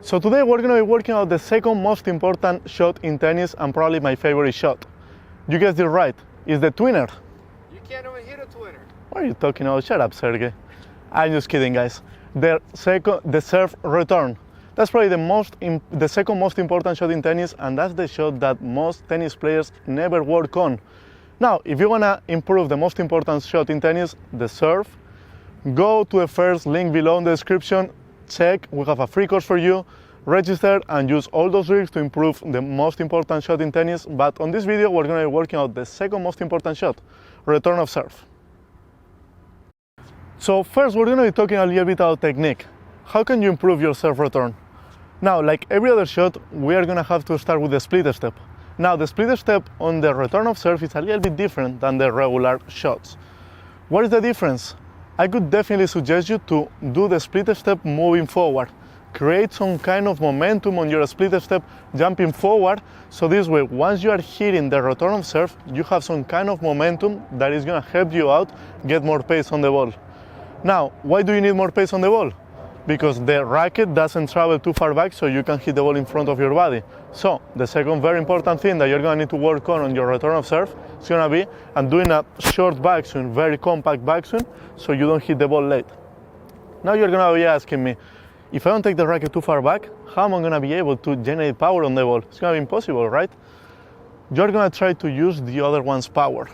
So today we're going to be working out the second most important shot in tennis and probably my favorite shot. You guessed it right, it's the twinner. You can't even hit a twinner. What are you talking about? Shut up, Sergey. I'm just kidding, guys. The serve return. That's probably the second most important shot in tennis, and that's the shot that most tennis players never work on. Now, if you want to improve the most important shot in tennis, the serve, go to the first link below in the description, check, we have a free course for you, register and use all those drills to improve the most important shot in tennis. But on this video, we're going to be working out the second most important shot, return of serve. So first, we're going to be talking a little bit about technique. How can you improve your serve return? Now, like every other shot, we are going to have to start with the split step. Now, the split step on the return of serve is a little bit different than the regular shots. What is the difference? I could definitely suggest you to do the split step moving forward. Create some kind of momentum on your split step jumping forward, so this way, once you are hitting the return of serve, you have some kind of momentum that is going to help you out get more pace on the ball. Now, why do you need more pace on the ball? Because the racket doesn't travel too far back, so you can hit the ball in front of your body. So the second very important thing that you're going to need to work on your return of serve is going to be doing a short backswing, very compact backswing, so you don't hit the ball late. Now you're going to be asking me, if I don't take the racket too far back, how am I going to be able to generate power on the ball? It's going to be impossible, right? You're going to try to use the other one's power.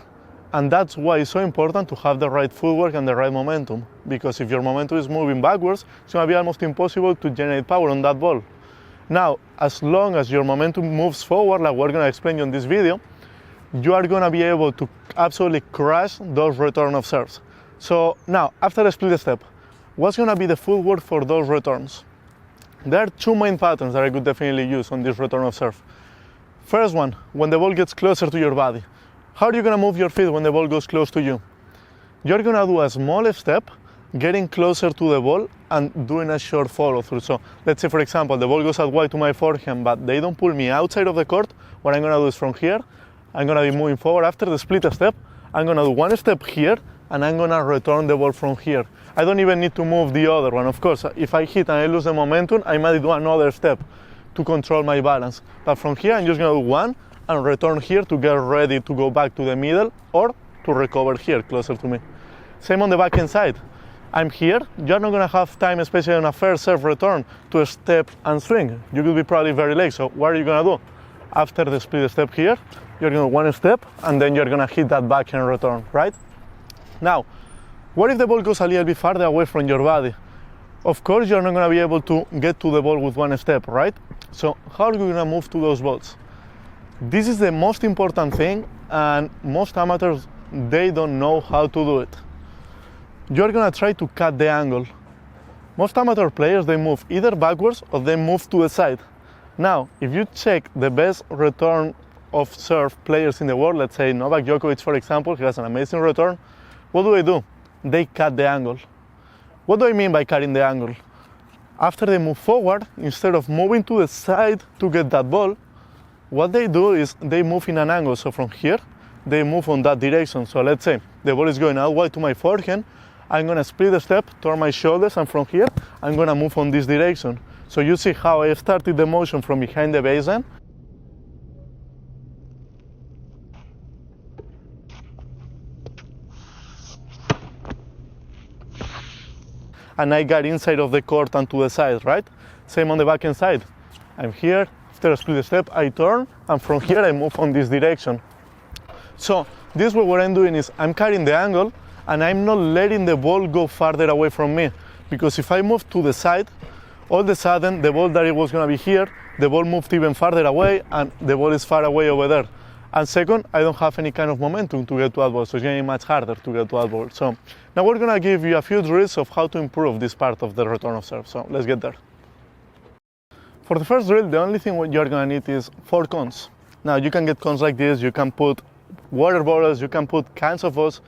And that's why it's so important to have the right footwork and the right momentum. Because if your momentum is moving backwards, it's going to be almost impossible to generate power on that ball. Now, as long as your momentum moves forward, like we're going to explain you in this video, you are going to be able to absolutely crush those return of serves. So now, after the split step, what's going to be the footwork for those returns? There are two main patterns that I could definitely use on this return of serve. First one, when the ball gets closer to your body. How are you going to move your feet when the ball goes close to you? You're going to do a small step, getting closer to the ball and doing a short follow through. So let's say, for example, the ball goes out wide to my forehand, but they don't pull me outside of the court. What I'm going to do is from here, I'm going to be moving forward after the split step. I'm going to do one step here, and I'm going to return the ball from here. I don't even need to move the other one. Of course, if I hit and I lose the momentum, I might do another step to control my balance. But from here, I'm just going to do one and return here to get ready to go back to the middle or to recover here closer to me. Same on the backhand side. I'm here, you're not going to have time, especially on a first serve return, to step and swing. You will be probably very late, so what are you going to do? After the split step here, you're going to do one step and then you're going to hit that backhand return, right? Now, what if the ball goes a little bit farther away from your body? Of course, you're not going to be able to get to the ball with one step, right? So how are you going to move to those balls? This is the most important thing, and most amateurs, they don't know how to do it. You're going to try to cut the angle. Most amateur players, they move either backwards or they move to the side. Now, if you check the best return of serve players in the world, let's say Novak Djokovic, for example, he has an amazing return. What do? They cut the angle. What do I mean by cutting the angle? After they move forward, instead of moving to the side to get that ball, what they do is they move in an angle. So from here, they move on that direction. So let's say the ball is going out wide to my forehand. I'm going to split the step, turn my shoulders, and from here, I'm going to move on this direction. So you see how I started the motion from behind the baseline. And I got inside of the court and to the side, right? Same on the backhand side. I'm here. After a split step, I turn, and from here I move on this direction. So this way, what I'm doing is I'm carrying the angle, and I'm not letting the ball go farther away from me. Because if I move to the side, all of a sudden the ball that it was going to be here, the ball moved even farther away, and the ball is far away over there. And second, I don't have any kind of momentum to get to that ball, so it's going to be much harder to get to that ball. So now we're going to give you a few drills of how to improve this part of the return of serve. So let's get there. For the first drill, the only thing you're going to need is 4 cones. Now you can get cones like this, you can put water bottles, you can put cans of us,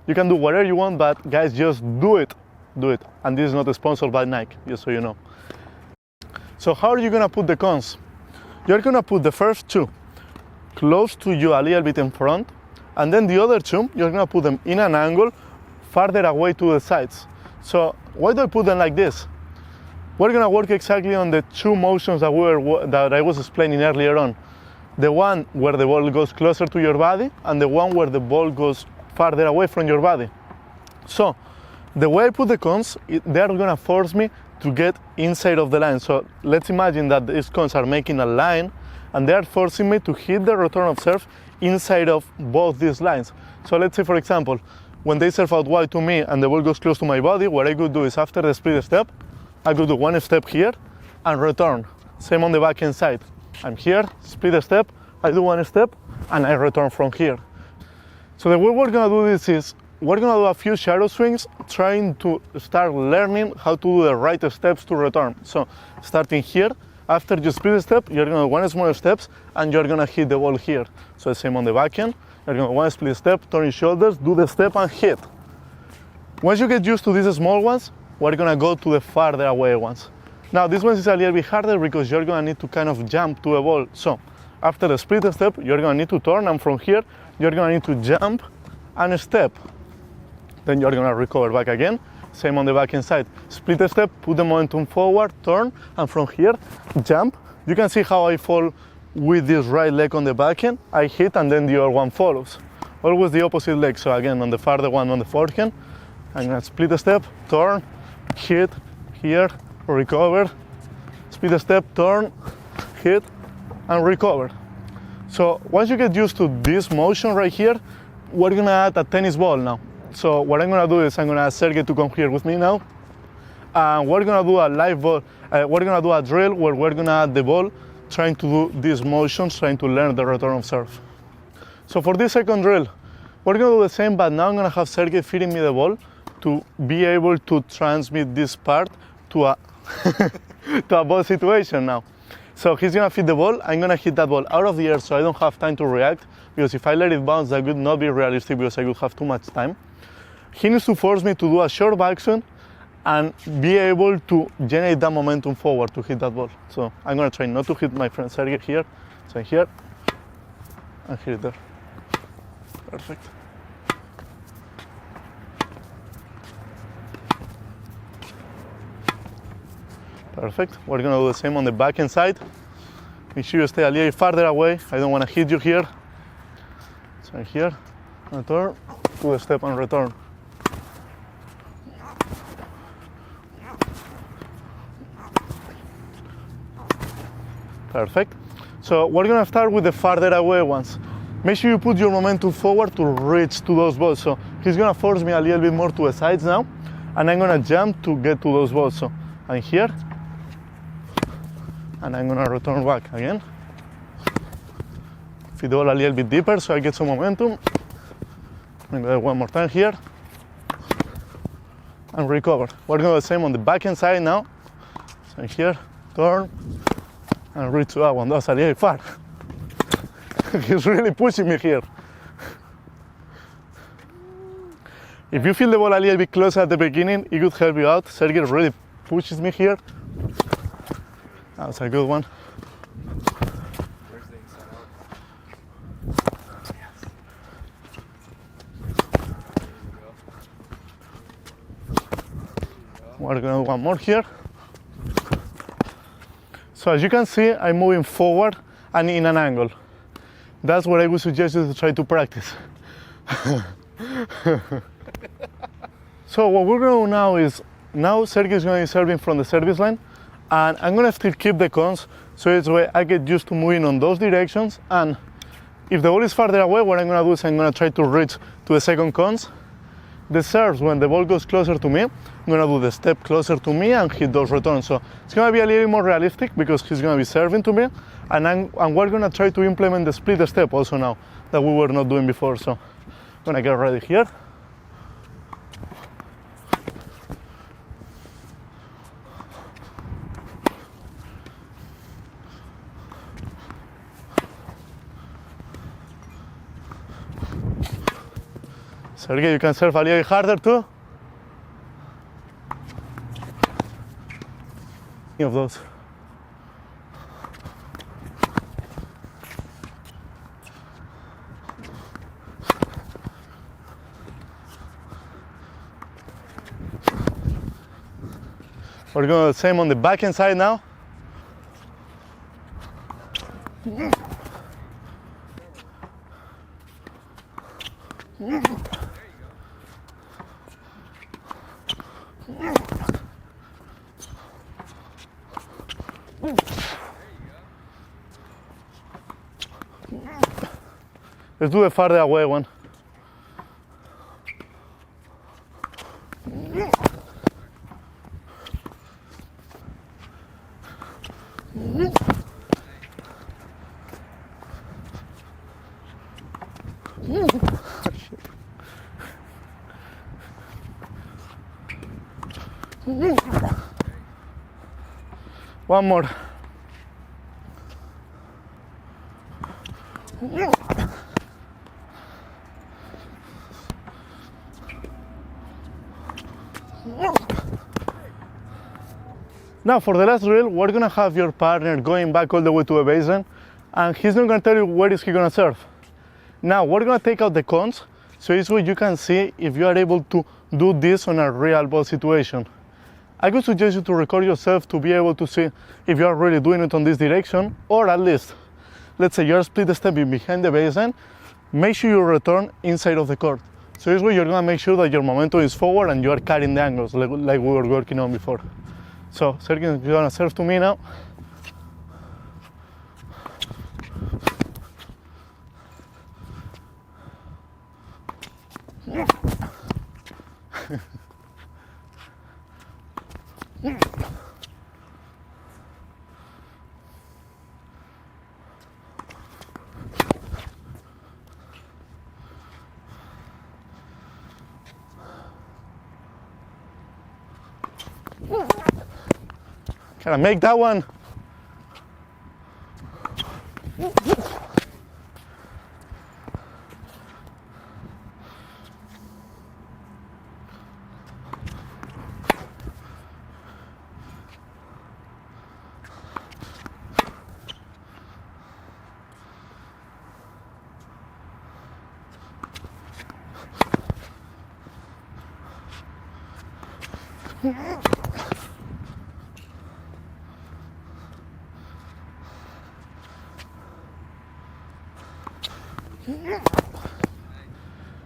you can do whatever you want, but guys, just do it. Do it. And this is not sponsored by Nike, just so you know. So how are you going to put the cones? You're going to put the first 2 close to you a little bit in front, and then the other 2, you're going to put them in an angle farther away to the sides. So why do I put them like this? we're gonna work exactly on the two motions that I was explaining earlier on. The one where the ball goes closer to your body and the one where the ball goes farther away from your body. So the way I put the cones, they're gonna force me to get inside of the line. So let's imagine that these cones are making a line and they're forcing me to hit the return of serve inside of both these lines. So let's say, for example, when they serve out wide to me and the ball goes close to my body, what I could do is after the split step, I could do one step here and return. Same on the backhand side. I'm here, split step, I do one step and I return from here. So the way we're gonna do this is, we're gonna do a few shadow swings, trying to start learning how to do the right steps to return. So starting here, after you split step, you're gonna do one small steps and you're gonna hit the ball here. So the same on the backhand, you're gonna do one split step, turn your shoulders, do the step and hit. Once you get used to these small ones, we're gonna go to the farther away ones. Now this one is a little bit harder because you're gonna need to kind of jump to a ball. So after the split step, you're gonna need to turn, and from here, you're gonna need to jump and step. Then you're gonna recover back again. Same on the backhand side. Split step, put the momentum forward, turn, and from here, jump. You can see how I fall with this right leg on the backhand. I hit and then the other one follows. Always the opposite leg. So again, on the farther one on the forehand, I'm gonna split step, turn, hit, here, recover, split step, turn, hit, and recover. So once you get used to this motion right here, we're gonna add a tennis ball now. So what I'm gonna do is I'm gonna ask Sergey to come here with me now. And we're gonna do a live ball, we're gonna do a drill where we're gonna add the ball, trying to do these motions, trying to learn the return of serve. So for this second drill, we're gonna do the same, but now I'm gonna have Sergey feeding me the ball to be able to transmit this part to a, to a ball situation now. So he's gonna feed the ball, I'm gonna hit that ball out of the air so I don't have time to react, because if I let it bounce, that would not be realistic because I would have too much time. He needs to force me to do a short backswing and be able to generate that momentum forward to hit that ball. So I'm gonna try not to hit my friend Sergey here. So here, and hit it there. Perfect. Perfect. We're gonna do the same on the backhand side. Make sure you stay a little farther away. I don't wanna hit you here. So here, return, do a step and return. Perfect. So we're gonna start with the farther away ones. Make sure you put your momentum forward to reach to those balls. So he's gonna force me a little bit more to the sides now, and I'm gonna jump to get to those balls. So I'm here, and I'm gonna return back again. Feed the ball a little bit deeper so I get some momentum. I'm gonna do one more time here, and recover. We're gonna do the same on the backhand side now. So here, turn, and reach to that one. That's a little far. He's really pushing me here. If you feel the ball a little bit closer at the beginning, it could help you out. Sergey really pushes me here. That's a good one. Where's the inside out? We're gonna do one more here. So as you can see, I'm moving forward and in an angle. That's what I would suggest you to try to practice. So what we're gonna do now is, now Sergey is gonna be serving from the service line, and I'm gonna still keep the cones, so this way I get used to moving on those directions, and if the ball is farther away, what I'm gonna do is I'm gonna try to reach to the second cones. The serves, when the ball goes closer to me, I'm gonna do the step closer to me and hit those returns. So it's gonna be a little more realistic because he's gonna be serving to me, and we're gonna try to implement the split step also now that we were not doing before. So I'm gonna get ready here. Sergey, you can serve a little harder too. Any of those. We're going to do the same on the back end side now. Let's do the farther away one. One more. Now for the last drill, we're gonna have your partner going back all the way to the baseline, and he's not gonna tell you where is he gonna serve. Now we're gonna take out the cones, so this way you can see if you are able to do this on a real ball situation. I could suggest you to record yourself to be able to see if you are really doing it on this direction, or at least, let's say you're split stepping behind the baseline, make sure you return inside of the court. So this way you're gonna make sure that your momentum is forward and you are carrying the angles like we were working on before. So Sergio, you're gonna serve to me now. Can I make that one?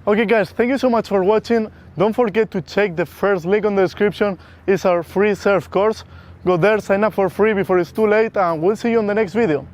Okay guys, thank you so much for watching. Don't forget to check the first link on the description. It's our free serve course. Go there, sign up for free before it's too late, and we'll see you on the next video.